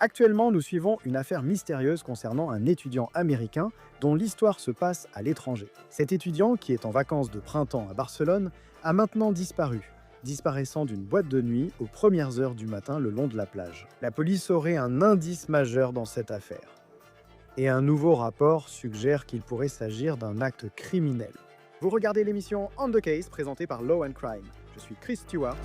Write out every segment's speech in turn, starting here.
Actuellement, nous suivons une affaire mystérieuse concernant un étudiant américain dont l'histoire se passe à l'étranger. Cet étudiant, qui est en vacances de printemps à Barcelone, a maintenant disparu, disparaissant d'une boîte de nuit aux premières heures du matin le long de la plage. La police aurait un indice majeur dans cette affaire. Et un nouveau rapport suggère qu'il pourrait s'agir d'un acte criminel. Vous regardez l'émission On the Case présentée par Law and Crime. Je suis Chris Stewart.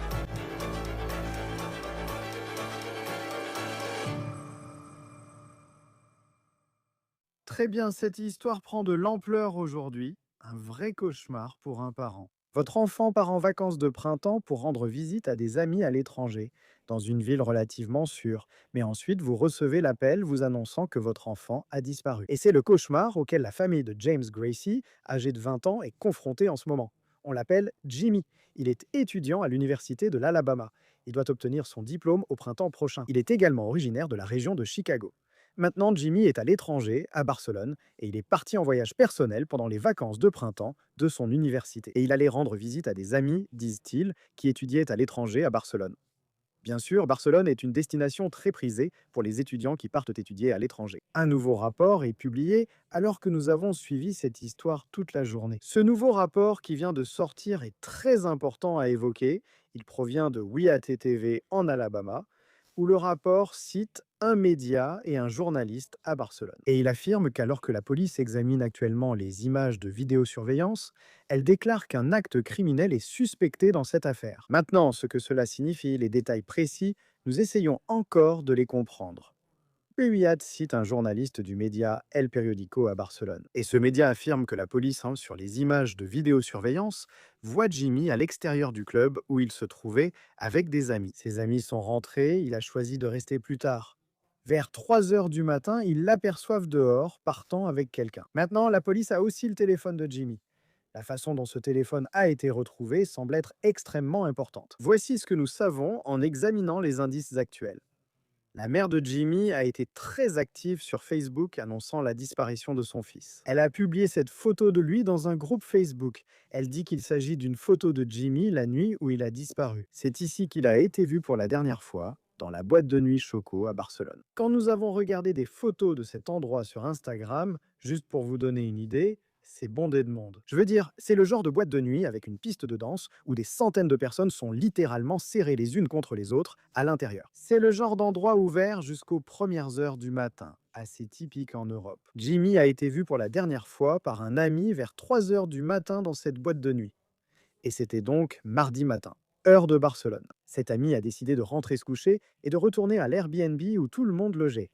Très bien, cette histoire prend de l'ampleur aujourd'hui. Un vrai cauchemar pour un parent. Votre enfant part en vacances de printemps pour rendre visite à des amis à l'étranger, dans une ville relativement sûre. Mais ensuite, vous recevez l'appel vous annonçant que votre enfant a disparu. Et c'est le cauchemar auquel la famille de James Gracie, âgé de 20 ans, est confrontée en ce moment. On l'appelle Jimmy. Il est étudiant à l'université de l'Alabama. Il doit obtenir son diplôme au printemps prochain. Il est également originaire de la région de Chicago. Maintenant, Jimmy est à l'étranger, à Barcelone, et il est parti en voyage personnel pendant les vacances de printemps de son université. Et il allait rendre visite à des amis, disent-ils, qui étudiaient à l'étranger à Barcelone. Bien sûr, Barcelone est une destination très prisée pour les étudiants qui partent étudier à l'étranger. Un nouveau rapport est publié alors que nous avons suivi cette histoire toute la journée. Ce nouveau rapport qui vient de sortir est très important à évoquer. Il provient de WIAT TV en Alabama, où le rapport cite un média et un journaliste à Barcelone. Et il affirme qu'alors que la police examine actuellement les images de vidéosurveillance, elle déclare qu'un acte criminel est suspecté dans cette affaire. Maintenant, ce que cela signifie, les détails précis, nous essayons encore de les comprendre. Puyat cite un journaliste du média El Periódico à Barcelone. Et ce média affirme que la police, sur les images de vidéosurveillance, voit Jimmy à l'extérieur du club où il se trouvait avec des amis. Ses amis sont rentrés, il a choisi de rester plus tard. Vers 3 heures du matin, ils l'aperçoivent dehors, partant avec quelqu'un. Maintenant, la police a aussi le téléphone de Jimmy. La façon dont ce téléphone a été retrouvé semble être extrêmement importante. Voici ce que nous savons en examinant les indices actuels. La mère de Jimmy a été très active sur Facebook annonçant la disparition de son fils. Elle a publié cette photo de lui dans un groupe Facebook. Elle dit qu'il s'agit d'une photo de Jimmy la nuit où il a disparu. C'est ici qu'il a été vu pour la dernière fois, dans la boîte de nuit Choco à Barcelone. Quand nous avons regardé des photos de cet endroit sur Instagram, juste pour vous donner une idée, c'est bondé de monde. Je veux dire, c'est le genre de boîte de nuit avec une piste de danse où des centaines de personnes sont littéralement serrées les unes contre les autres à l'intérieur. C'est le genre d'endroit ouvert jusqu'aux premières heures du matin, assez typique en Europe. Jimmy a été vu pour la dernière fois par un ami vers 3 heures du matin dans cette boîte de nuit. Et c'était donc mardi matin, heure de Barcelone. Cet ami a décidé de rentrer se coucher et de retourner à l'Airbnb où tout le monde logeait.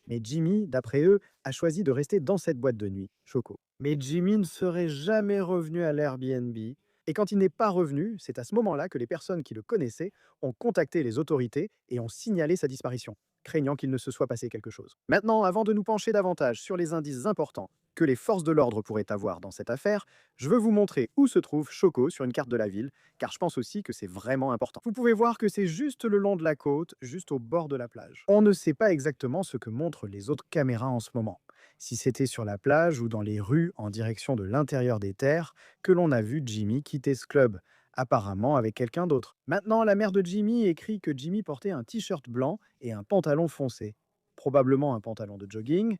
Mais Jimmy, d'après eux, a choisi de rester dans cette boîte de nuit, Choco. Mais Jimmy ne serait jamais revenu à l'Airbnb. Et quand il n'est pas revenu, c'est à ce moment-là que les personnes qui le connaissaient ont contacté les autorités et ont signalé sa disparition, craignant qu'il ne se soit passé quelque chose. Maintenant, avant de nous pencher davantage sur les indices importants que les forces de l'ordre pourraient avoir dans cette affaire, je veux vous montrer où se trouve Choco sur une carte de la ville, car je pense aussi que c'est vraiment important. Vous pouvez voir que c'est juste le long de la côte, juste au bord de la plage. On ne sait pas exactement ce que montrent les autres caméras en ce moment. Si c'était sur la plage ou dans les rues en direction de l'intérieur des terres que l'on a vu Jimmy quitter ce club, apparemment avec quelqu'un d'autre. Maintenant, la mère de Jimmy écrit que Jimmy portait un t-shirt blanc et un pantalon foncé, probablement un pantalon de jogging,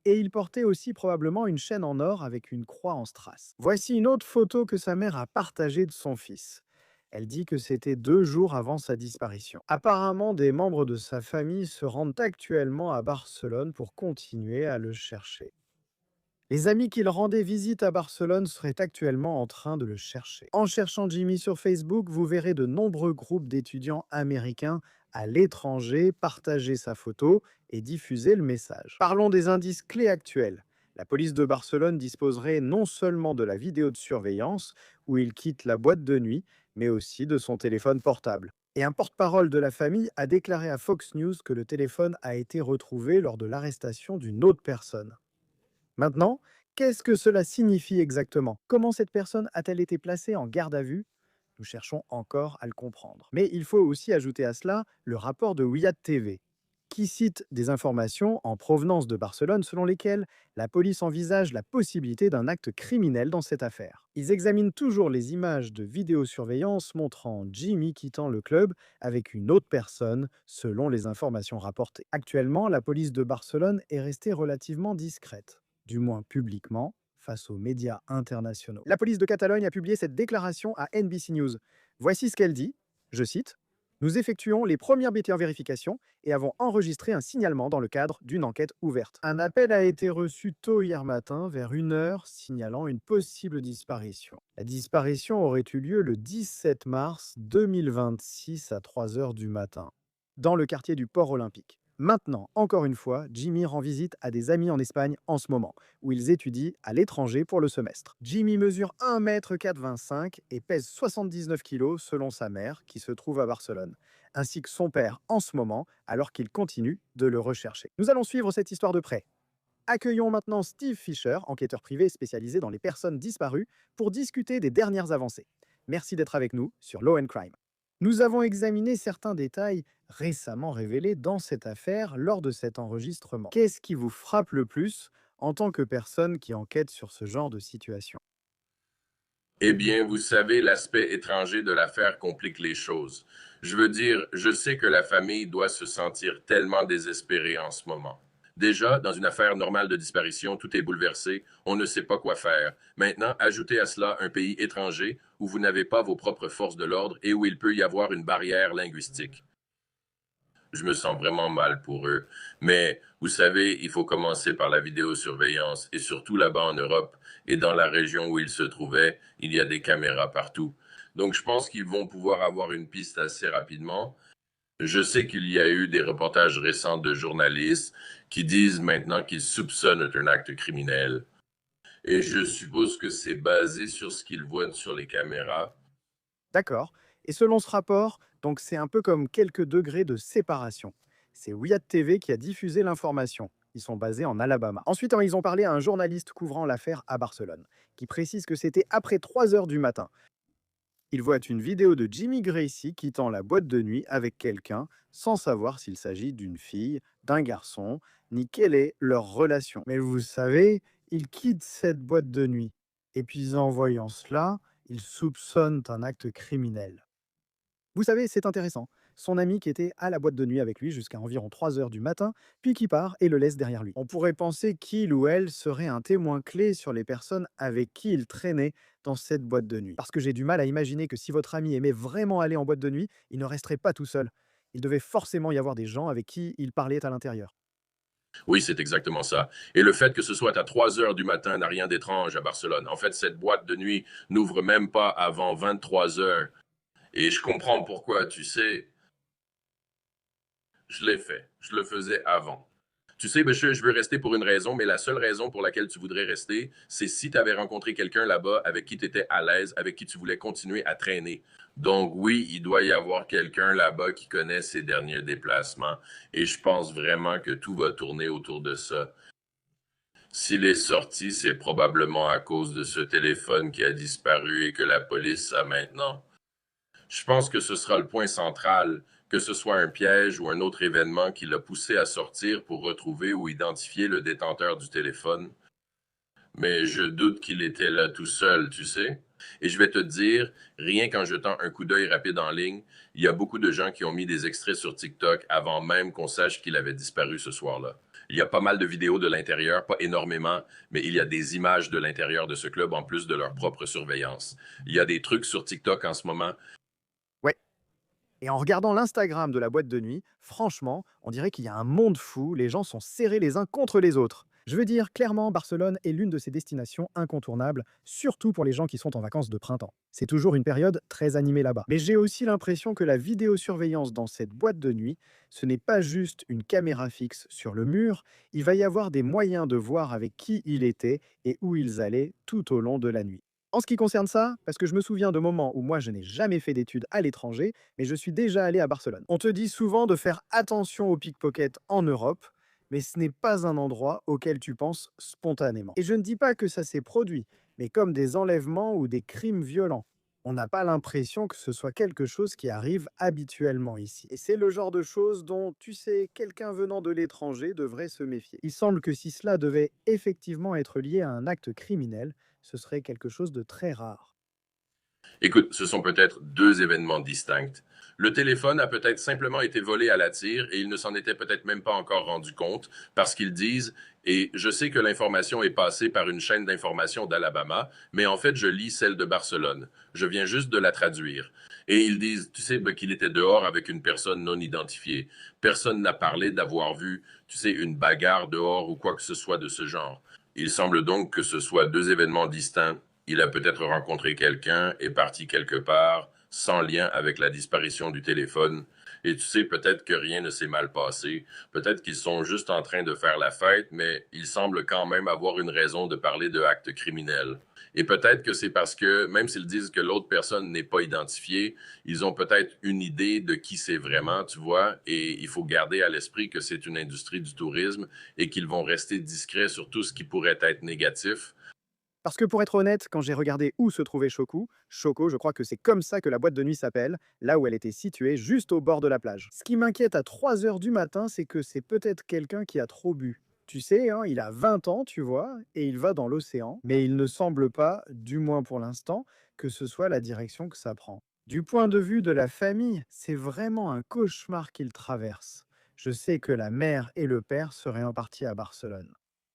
et il portait aussi probablement une chaîne en or avec une croix en strass. Voici une autre photo que sa mère a partagée de son fils. Elle dit que c'était 2 jours avant sa disparition. Apparemment, des membres de sa famille se rendent actuellement à Barcelone pour continuer à le chercher. Les amis qui le rendaient visite à Barcelone seraient actuellement en train de le chercher. En cherchant Jimmy sur Facebook, vous verrez de nombreux groupes d'étudiants américains à l'étranger partager sa photo et diffuser le message. Parlons des indices clés actuels. La police de Barcelone disposerait non seulement de la vidéo de surveillance où il quitte la boîte de nuit, mais aussi de son téléphone portable. Et un porte-parole de la famille a déclaré à Fox News que le téléphone a été retrouvé lors de l'arrestation d'une autre personne. Maintenant, qu'est-ce que cela signifie exactement? Comment cette personne a-t-elle été placée en garde à vue? Nous cherchons encore à le comprendre. Mais il faut aussi ajouter à cela le rapport de WIAT TV. qui cite des informations en provenance de Barcelone selon lesquelles la police envisage la possibilité d'un acte criminel dans cette affaire. Ils examinent toujours les images de vidéosurveillance montrant Jimmy quittant le club avec une autre personne, selon les informations rapportées. Actuellement, la police de Barcelone est restée relativement discrète, du moins publiquement, face aux médias internationaux. La police de Catalogne a publié cette déclaration à NBC News. Voici ce qu'elle dit, je cite: nous effectuons les premières vérifications et avons enregistré un signalement dans le cadre d'une enquête ouverte. Un appel a été reçu tôt hier matin, vers 1 heure, signalant une possible disparition. La disparition aurait eu lieu le 17 mars 2026 à 3 heures du matin, dans le quartier du Port Olympique. Maintenant, encore une fois, Jimmy rend visite à des amis en Espagne en ce moment, où ils étudient à l'étranger pour le semestre. Jimmy mesure 1,85 m et pèse 79 kg selon sa mère, qui se trouve à Barcelone, ainsi que son père en ce moment, alors qu'il continue de le rechercher. Nous allons suivre cette histoire de près. Accueillons maintenant Steve Fisher, enquêteur privé spécialisé dans les personnes disparues, pour discuter des dernières avancées. Merci d'être avec nous sur Law and Crime. Nous avons examiné certains détails récemment révélés dans cette affaire lors de cet enregistrement. Qu'est-ce qui vous frappe le plus en tant que personne qui enquête sur ce genre de situation? Eh bien, vous savez, l'aspect étranger de l'affaire complique les choses. Je veux dire, je sais que la famille doit se sentir tellement désespérée en ce moment. Déjà, dans une affaire normale de disparition, tout est bouleversé, on ne sait pas quoi faire. Maintenant, ajoutez à cela un pays étranger où vous n'avez pas vos propres forces de l'ordre et où il peut y avoir une barrière linguistique. Je me sens vraiment mal pour eux. Mais vous savez, il faut commencer par la vidéosurveillance et surtout là-bas en Europe et dans la région où ils se trouvaient, il y a des caméras partout. Donc je pense qu'ils vont pouvoir avoir une piste assez rapidement. Je sais qu'il y a eu des reportages récents de journalistes qui disent maintenant qu'ils soupçonnent un acte criminel. Et je suppose que c'est basé sur ce qu'ils voient sur les caméras. D'accord. Et selon ce rapport, donc c'est un peu comme quelques degrés de séparation. C'est Wyatt TV qui a diffusé l'information. Ils sont basés en Alabama. Ensuite, ils ont parlé à un journaliste couvrant l'affaire à Barcelone, qui précise que c'était après 3 heures du matin. Il voit une vidéo de Jimmy Gracie quittant la boîte de nuit avec quelqu'un, sans savoir s'il s'agit d'une fille, d'un garçon, ni quelle est leur relation. Mais vous savez, il quitte cette boîte de nuit. Et puis en voyant cela, il soupçonne un acte criminel. Vous savez, c'est intéressant. Son ami qui était à la boîte de nuit avec lui jusqu'à environ 3 heures du matin, puis qui part et le laisse derrière lui. On pourrait penser qu'il ou elle serait un témoin clé sur les personnes avec qui il traînait dans cette boîte de nuit. Parce que j'ai du mal à imaginer que si votre ami aimait vraiment aller en boîte de nuit, il ne resterait pas tout seul. Il devait forcément y avoir des gens avec qui il parlait à l'intérieur. Oui, c'est exactement ça. Et le fait que ce soit à 3 heures du matin n'a rien d'étrange à Barcelone. En fait, cette boîte de nuit n'ouvre même pas avant 23 heures. Et je comprends pourquoi, tu sais, je l'ai fait. Je le faisais avant. Tu sais, monsieur, je veux rester pour une raison, mais la seule raison pour laquelle tu voudrais rester, c'est si tu avais rencontré quelqu'un là-bas avec qui tu étais à l'aise, avec qui tu voulais continuer à traîner. Donc oui, il doit y avoir quelqu'un là-bas qui connaît ses derniers déplacements. Et je pense vraiment que tout va tourner autour de ça. S'il est sorti, c'est probablement à cause de ce téléphone qui a disparu et que la police a maintenant. Je pense que ce sera le point central, que ce soit un piège ou un autre événement qui l'a poussé à sortir pour retrouver ou identifier le détenteur du téléphone. Mais je doute qu'il était là tout seul, tu sais. Et je vais te dire, rien qu'en jetant un coup d'œil rapide en ligne, il y a beaucoup de gens qui ont mis des extraits sur TikTok avant même qu'on sache qu'il avait disparu ce soir-là. Il y a pas mal de vidéos de l'intérieur, pas énormément, mais il y a des images de l'intérieur de ce club en plus de leur propre surveillance. Il y a des trucs sur TikTok en ce moment. Ouais. Et en regardant l'Instagram de la boîte de nuit, franchement, on dirait qu'il y a un monde fou, les gens sont serrés les uns contre les autres. Je veux dire, clairement, Barcelone est l'une de ces destinations incontournables, surtout pour les gens qui sont en vacances de printemps. C'est toujours une période très animée là-bas. Mais j'ai aussi l'impression que la vidéosurveillance dans cette boîte de nuit, ce n'est pas juste une caméra fixe sur le mur, il va y avoir des moyens de voir avec qui il était et où ils allaient tout au long de la nuit. En ce qui concerne ça, parce que je me souviens de moments où moi je n'ai jamais fait d'études à l'étranger, mais je suis déjà allé à Barcelone. On te dit souvent de faire attention aux pickpockets en Europe, mais ce n'est pas un endroit auquel tu penses spontanément. Et je ne dis pas que ça s'est produit, mais comme des enlèvements ou des crimes violents. On n'a pas l'impression que ce soit quelque chose qui arrive habituellement ici. Et c'est le genre de choses dont, tu sais, quelqu'un venant de l'étranger devrait se méfier. Il semble que si cela devait effectivement être lié à un acte criminel, ce serait quelque chose de très rare. Écoute, ce sont peut-être deux événements distincts. Le téléphone a peut-être simplement été volé à la tire et ils ne s'en étaient peut-être même pas encore rendu compte parce qu'ils disent, et je sais que l'information est passée par une chaîne d'information d'Alabama, mais en fait, je lis celle de Barcelone. Je viens juste de la traduire. Et ils disent, tu sais, ben, qu'il était dehors avec une personne non identifiée. Personne n'a parlé d'avoir vu, tu sais, une bagarre dehors ou quoi que ce soit de ce genre. Il semble donc que ce soit deux événements distincts. Il a peut-être rencontré quelqu'un, est parti quelque part, sans lien avec la disparition du téléphone. Et tu sais, peut-être que rien ne s'est mal passé. Peut-être qu'ils sont juste en train de faire la fête, mais ils semblent quand même avoir une raison de parler de actes criminels. Et peut-être que c'est parce que, même s'ils disent que l'autre personne n'est pas identifiée, ils ont peut-être une idée de qui c'est vraiment, tu vois, et il faut garder à l'esprit que c'est une industrie du tourisme et qu'ils vont rester discrets sur tout ce qui pourrait être négatif. Parce que pour être honnête, quand j'ai regardé où se trouvait Choco, je crois que c'est comme ça que la boîte de nuit s'appelle, là où elle était située, juste au bord de la plage. Ce qui m'inquiète à 3 heures du matin, c'est que c'est peut-être quelqu'un qui a trop bu. Tu sais, hein, il a 20 ans, tu vois, et il va dans l'océan, mais il ne semble pas, du moins pour l'instant, que ce soit la direction que ça prend. Du point de vue de la famille, c'est vraiment un cauchemar qu'il traverse. Je sais que la mère et le père seraient en partie à Barcelone.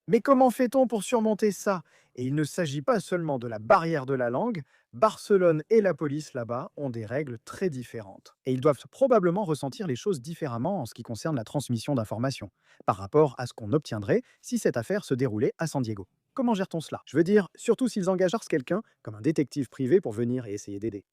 Mais comment fait-on pour surmonter ça? Et il ne s'agit pas seulement de la barrière de la langue, Barcelone et la police là-bas ont des règles très différentes. Et ils doivent probablement ressentir les choses différemment en ce qui concerne la transmission d'informations, par rapport à ce qu'on obtiendrait si cette affaire se déroulait à San Diego. Comment gère-t-on cela? Je veux dire, surtout s'ils engagent quelqu'un comme un détective privé pour venir et essayer d'aider.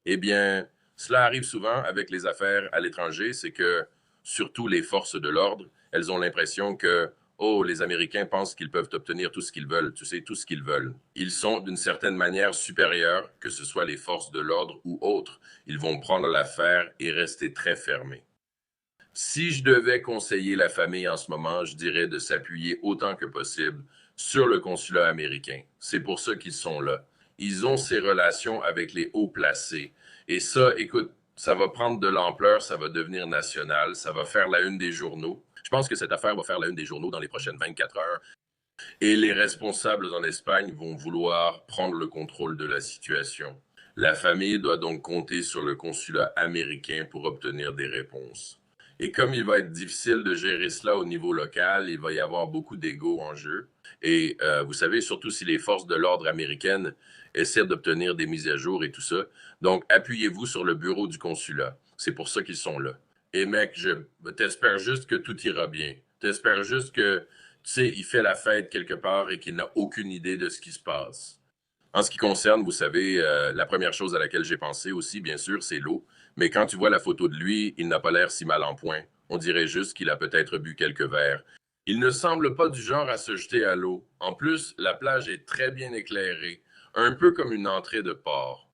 Eh bien, cela arrive souvent avec les affaires à l'étranger, c'est que surtout les forces de l'ordre, elles ont l'impression que, oh, les Américains pensent qu'ils peuvent obtenir tout ce qu'ils veulent, tu sais, tout ce qu'ils veulent. Ils sont d'une certaine manière supérieurs, que ce soit les forces de l'ordre ou autres. Ils vont prendre l'affaire et rester très fermés. Si je devais conseiller la famille en ce moment, je dirais de s'appuyer autant que possible sur le consulat américain. C'est pour ça qu'ils sont là. Ils ont ces relations avec les hauts placés. Et ça, écoute, ça va prendre de l'ampleur, ça va devenir national, ça va faire la une des journaux. Je pense que cette affaire va faire la une des journaux dans les prochaines 24 heures. Et les responsables en Espagne vont vouloir prendre le contrôle de la situation. La famille doit donc compter sur le consulat américain pour obtenir des réponses. Et comme il va être difficile de gérer cela au niveau local, il va y avoir beaucoup d'ego en jeu. Et vous savez, surtout si les forces de l'ordre américaines essaient d'obtenir des mises à jour et tout ça. Donc, appuyez-vous sur le bureau du consulat. C'est pour ça qu'ils sont là. Et mec, je t'espère juste que tout ira bien. T'espère juste que tu sais, il fait la fête quelque part et qu'il n'a aucune idée de ce qui se passe. En ce qui concerne, vous savez, la première chose à laquelle j'ai pensé aussi, bien sûr, c'est l'eau. Mais quand tu vois la photo de lui, il n'a pas l'air si mal en point. On dirait juste qu'il a peut-être bu quelques verres. Il ne semble pas du genre à se jeter à l'eau. En plus, la plage est très bien éclairée, un peu comme une entrée de port.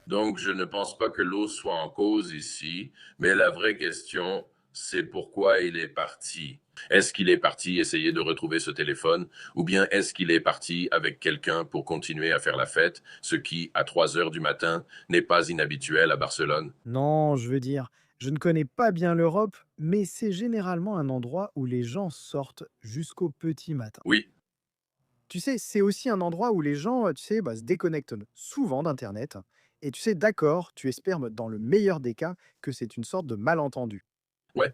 Donc, je ne pense pas que l'eau soit en cause ici, mais la vraie question, c'est pourquoi il est parti. Est-ce qu'il est parti essayer de retrouver ce téléphone, ou bien est-ce qu'il est parti avec quelqu'un pour continuer à faire la fête, ce qui, à 3 heures du matin, n'est pas inhabituel à Barcelone? Non, je veux dire, je ne connais pas bien l'Europe, mais c'est généralement un endroit où les gens sortent jusqu'au petit matin. Oui, Tu sais, c'est aussi un endroit où les gens, tu sais, se déconnectent souvent d'internet et tu sais, d'accord, tu espères dans le meilleur des cas que c'est une sorte de malentendu. ouais.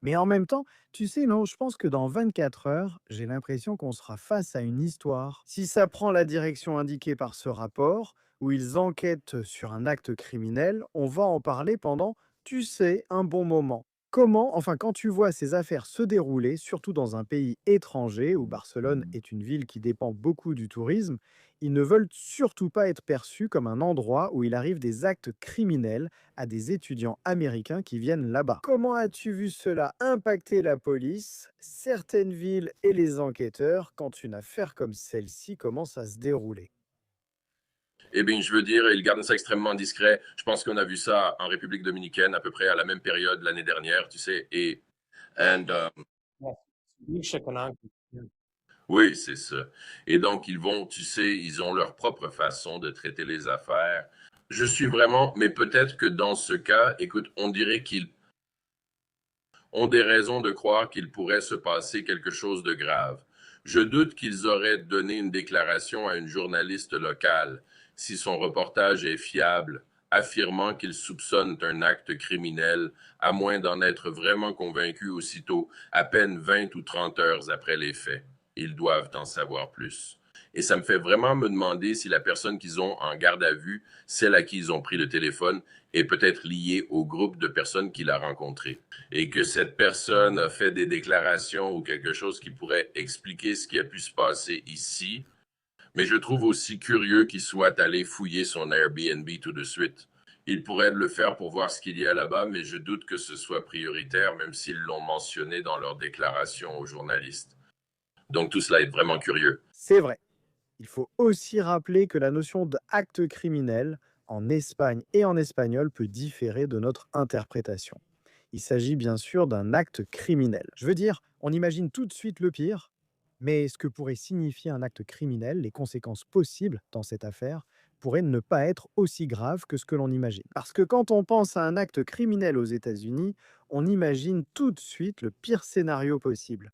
Mais en même temps, tu sais, non, je pense que dans 24 heures, j'ai l'impression qu'on sera face à une histoire. Si ça prend la direction indiquée par ce rapport, où ils enquêtent sur un acte criminel, on va en parler pendant, tu sais, un bon moment. Comment, enfin, quand tu vois ces affaires se dérouler, surtout dans un pays étranger, où Barcelone est une ville qui dépend beaucoup du tourisme, ils ne veulent surtout pas être perçus comme un endroit où il arrive des actes criminels à des étudiants américains qui viennent là-bas. Comment as-tu vu cela impacter la police, certaines villes et les enquêteurs quand une affaire comme celle-ci commence à se dérouler? Eh bien, je veux dire, il garde ça extrêmement discret. Je pense qu'on a vu ça en République dominicaine à peu près à la même période l'année dernière, tu sais, and, Yes, riesce con anche. Oui, c'est ça. Et donc, ils vont, tu sais, ils ont leur propre façon de traiter les affaires. Je suis vraiment, mais peut-être que dans ce cas, écoute, on dirait qu'ils ont des raisons de croire qu'il pourrait se passer quelque chose de grave. Je doute qu'ils auraient donné une déclaration à une journaliste locale, si son reportage est fiable, affirmant qu'ils soupçonnent un acte criminel, à moins d'en être vraiment convaincus aussitôt, à peine 20 ou 30 heures après les faits. Ils doivent en savoir plus. Et ça me fait vraiment me demander si la personne qu'ils ont en garde à vue, celle à qui ils ont pris le téléphone, est peut-être liée au groupe de personnes qu'il a rencontré et que cette personne a fait des déclarations ou quelque chose qui pourrait expliquer ce qui a pu se passer ici. Mais je trouve aussi curieux qu'il soit allé fouiller son Airbnb tout de suite. Il pourrait le faire pour voir ce qu'il y a là-bas, mais je doute que ce soit prioritaire, même s'ils l'ont mentionné dans leur déclaration aux journalistes. Donc tout cela est vraiment curieux. C'est vrai. Il faut aussi rappeler que la notion d'acte criminel en Espagne et en espagnol peut différer de notre interprétation. Il s'agit bien sûr d'un acte criminel. Je veux dire, on imagine tout de suite le pire, mais ce que pourrait signifier un acte criminel, les conséquences possibles dans cette affaire, pourraient ne pas être aussi graves que ce que l'on imagine. Parce que quand on pense à un acte criminel aux États-Unis, on imagine tout de suite le pire scénario possible.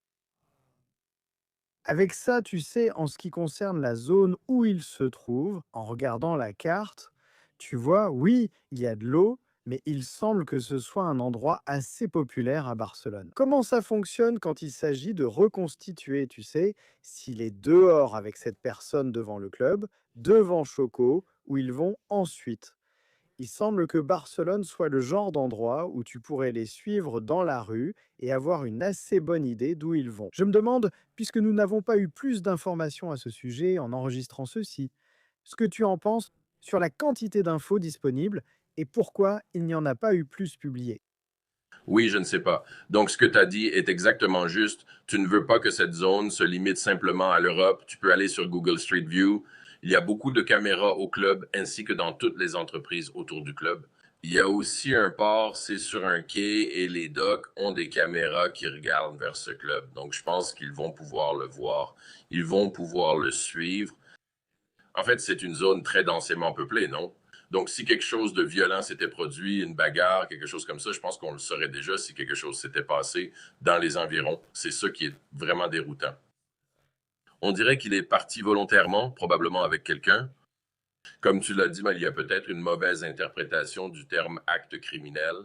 Avec ça, tu sais, en ce qui concerne la zone où il se trouve, en regardant la carte, tu vois, oui, il y a de l'eau, mais il semble que ce soit un endroit assez populaire à Barcelone. Comment ça fonctionne quand il s'agit de reconstituer, tu sais, s'il est dehors avec cette personne devant le club, devant Choco, où ils vont ensuite? Il semble que Barcelone soit le genre d'endroit où tu pourrais les suivre dans la rue et avoir une assez bonne idée d'où ils vont. Je me demande, puisque nous n'avons pas eu plus d'informations à ce sujet en enregistrant ceci, ce que tu en penses sur la quantité d'infos disponibles et pourquoi il n'y en a pas eu plus publié. Oui, je ne sais pas. Donc, ce que tu as dit est exactement juste. Tu ne veux pas que cette zone se limite simplement à l'Europe. Tu peux aller sur Google Street View. Il y a beaucoup de caméras au club ainsi que dans toutes les entreprises autour du club. Il y a aussi un port, c'est sur un quai et les docks ont des caméras qui regardent vers ce club. Donc, je pense qu'ils vont pouvoir le voir. Ils vont pouvoir le suivre. En fait, c'est une zone très densément peuplée, non? Donc, si quelque chose de violent s'était produit, une bagarre, quelque chose comme ça, je pense qu'on le saurait déjà si quelque chose s'était passé dans les environs. C'est ça qui est vraiment déroutant. On dirait qu'il est parti volontairement, probablement avec quelqu'un. Comme tu l'as dit, mais il y a peut-être une mauvaise interprétation du terme acte criminel.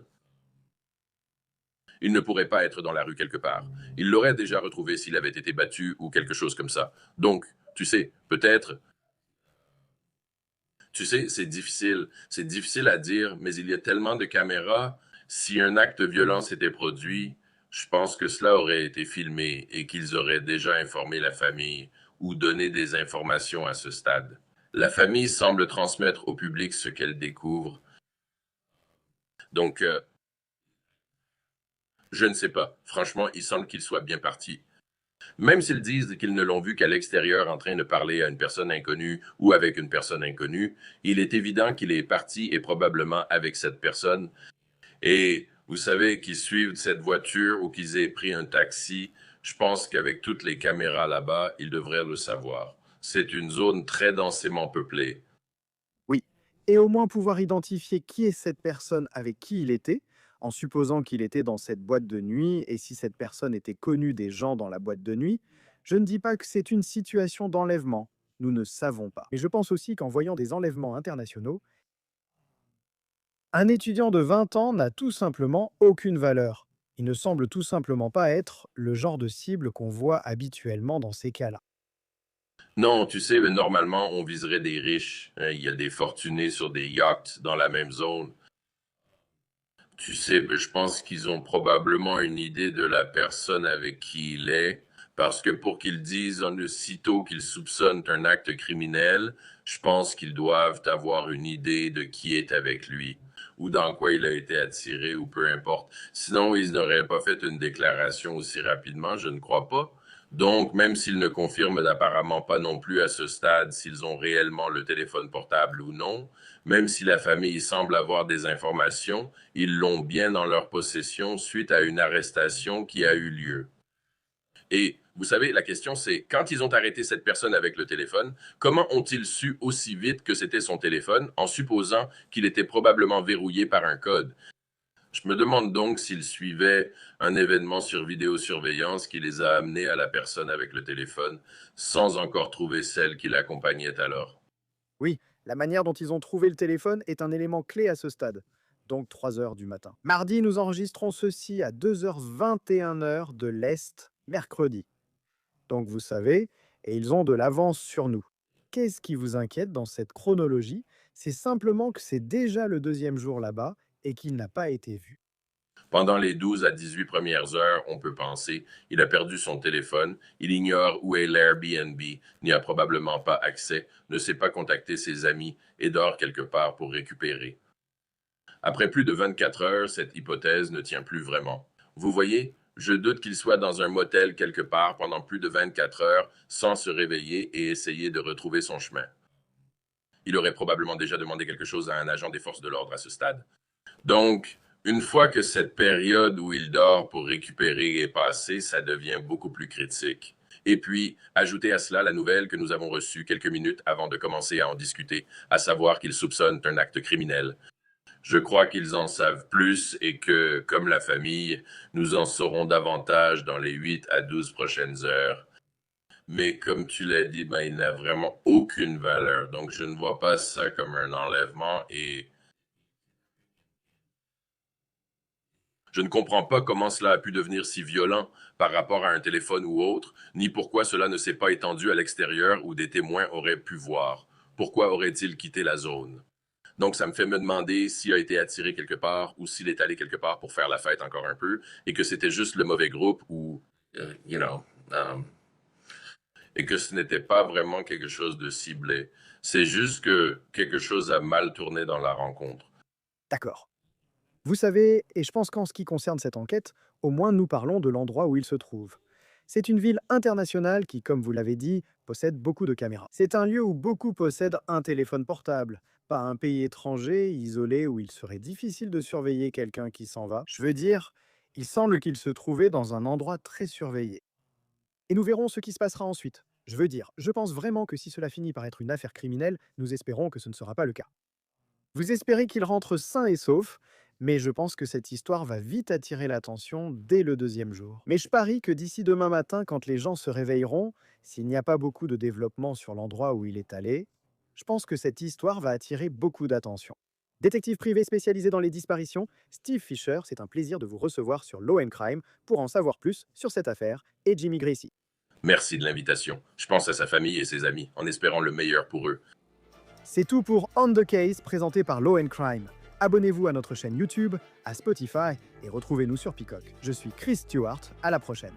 Il ne pourrait pas être dans la rue quelque part. Il l'aurait déjà retrouvé s'il avait été battu ou quelque chose comme ça. Donc, tu sais, peut-être. Tu sais, c'est difficile. C'est difficile à dire, mais il y a tellement de caméras. Si un acte violent s'était produit, je pense que cela aurait été filmé et qu'ils auraient déjà informé la famille ou donné des informations à ce stade. La famille semble transmettre au public ce qu'elle découvre. Donc, je ne sais pas. Franchement, il semble qu'il soit bien parti. Même s'ils disent qu'ils ne l'ont vu qu'à l'extérieur en train de parler à une personne inconnue ou avec une personne inconnue, il est évident qu'il est parti et probablement avec cette personne. Et vous savez, qu'ils suivent cette voiture ou qu'ils aient pris un taxi, je pense qu'avec toutes les caméras là-bas, ils devraient le savoir. C'est une zone très densément peuplée. Oui. Et au moins pouvoir identifier qui est cette personne avec qui il était, en supposant qu'il était dans cette boîte de nuit, et si cette personne était connue des gens dans la boîte de nuit. Je ne dis pas que c'est une situation d'enlèvement, nous ne savons pas. Mais je pense aussi qu'en voyant des enlèvements internationaux, un étudiant de 20 ans n'a tout simplement aucune valeur. Il ne semble tout simplement pas être le genre de cible qu'on voit habituellement dans ces cas-là. Non, tu sais, normalement, on viserait des riches. Hein. Il y a des fortunés sur des yachts dans la même zone. Tu sais, je pense qu'ils ont probablement une idée de la personne avec qui il est, parce que pour qu'ils disent aussitôt qu'ils soupçonnent un acte criminel, je pense qu'ils doivent avoir une idée de qui est avec lui, ou dans quoi il a été attiré, ou peu importe. Sinon, ils n'auraient pas fait une déclaration aussi rapidement, je ne crois pas. Donc, même s'ils ne confirment apparemment pas non plus à ce stade s'ils ont réellement le téléphone portable ou non, même si la famille semble avoir des informations, ils l'ont bien dans leur possession suite à une arrestation qui a eu lieu. Et Vous savez, la question c'est, quand ils ont arrêté cette personne avec le téléphone, comment ont-ils su aussi vite que c'était son téléphone en supposant qu'il était probablement verrouillé par un code? Je me demande donc s'ils suivaient un événement sur vidéosurveillance qui les a amenés à la personne avec le téléphone sans encore trouver celle qui l'accompagnait alors. Oui, la manière dont ils ont trouvé le téléphone est un élément clé à ce stade, donc 3 heures du matin. Mardi, nous enregistrons ceci à 2h21 heures de l'Est, mercredi. Donc vous savez, et ils ont de l'avance sur nous. Qu'est-ce qui vous inquiète dans cette chronologie? C'est simplement que c'est déjà le deuxième jour là-bas et qu'il n'a pas été vu. Pendant les 12 à 18 premières heures, on peut penser, il a perdu son téléphone, il ignore où est l'Airbnb, n'y a probablement pas accès, ne sait pas contacter ses amis et dort quelque part pour récupérer. Après plus de 24 heures, cette hypothèse ne tient plus vraiment. Vous voyez, je doute qu'il soit dans un motel quelque part pendant plus de 24 heures sans se réveiller et essayer de retrouver son chemin. Il aurait probablement déjà demandé quelque chose à un agent des forces de l'ordre à ce stade. Donc, une fois que cette période où il dort pour récupérer est passée, ça devient beaucoup plus critique. Et puis, ajoutez à cela la nouvelle que nous avons reçue quelques minutes avant de commencer à en discuter, à savoir qu'ils soupçonnent un acte criminel. Je crois qu'ils en savent plus et que, comme la famille, nous en saurons davantage dans les 8 à 12 prochaines heures. Mais comme tu l'as dit, ben, il n'a vraiment aucune valeur. Donc, je ne vois pas ça comme un enlèvement et je ne comprends pas comment cela a pu devenir si violent par rapport à un téléphone ou autre, ni pourquoi cela ne s'est pas étendu à l'extérieur où des témoins auraient pu voir. Pourquoi aurait-il quitté la zone? Donc, ça me fait me demander s'il a été attiré quelque part ou s'il est allé quelque part pour faire la fête encore un peu et que c'était juste le mauvais groupe ou, you know, et que ce n'était pas vraiment quelque chose de ciblé. C'est juste que quelque chose a mal tourné dans la rencontre. D'accord. Vous savez, et je pense qu'en ce qui concerne cette enquête, au moins nous parlons de l'endroit où il se trouve. C'est une ville internationale qui, comme vous l'avez dit, possède beaucoup de caméras. C'est un lieu où beaucoup possèdent un téléphone portable, pas un pays étranger, isolé, où il serait difficile de surveiller quelqu'un qui s'en va. Je veux dire, il semble qu'il se trouvait dans un endroit très surveillé. Et nous verrons ce qui se passera ensuite. Je veux dire, je pense vraiment que si cela finit par être une affaire criminelle, nous espérons que ce ne sera pas le cas. Vous espérez qu'il rentre sain et sauf, mais je pense que cette histoire va vite attirer l'attention dès le deuxième jour. Mais je parie que d'ici demain matin, quand les gens se réveilleront, s'il n'y a pas beaucoup de développement sur l'endroit où il est allé, je pense que cette histoire va attirer beaucoup d'attention. Détective privé spécialisé dans les disparitions, Steve Fisher, c'est un plaisir de vous recevoir sur Law and Crime pour en savoir plus sur cette affaire et Jimmy Gracie. Merci de l'invitation. Je pense à sa famille et ses amis, en espérant le meilleur pour eux. C'est tout pour On the Case présenté par Law and Crime. Abonnez-vous à notre chaîne YouTube, à Spotify et retrouvez-nous sur Peacock. Je suis Chris Stewart, à la prochaine.